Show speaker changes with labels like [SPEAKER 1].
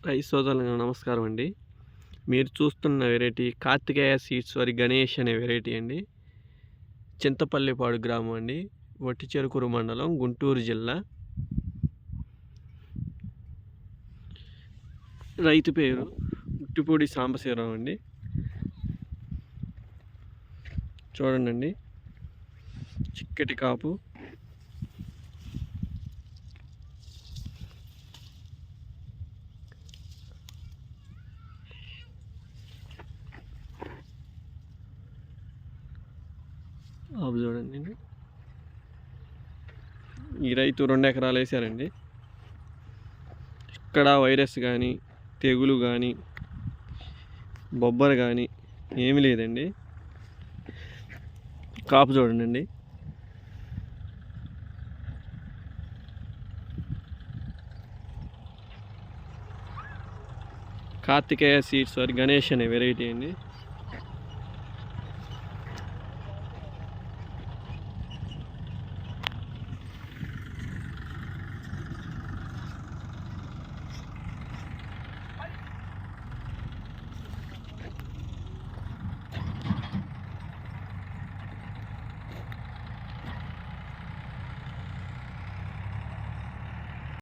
[SPEAKER 1] రైతు సోదరులకు నమస్కారం అండి. మీరు చూస్తున్న వెరైటీ కార్తికేయ సీడ్స్ వారి గణేష్ అనే వెరైటీ అండి. చింతపల్లిపాడు గ్రామం అండి, వట్టిచెరుకూరు మండలం, గుంటూరు జిల్లా. రైతు పేరు ఉట్టిపూడి సాంబశివరావు అండి. చూడండి, చిక్కటి కాపు, ఆపు చూడండి. ఈ రైతు 2 ఎకరాలు వేసారండి. ఇక్కడ వైరస్ కానీ, తెగులు కానీ, బొబ్బరు కానీ ఏమీ లేదండి. కాపు చూడండి. కార్తికేయ సీడ్స్ వారి గణేష్ అనే వెరైటీ అండి.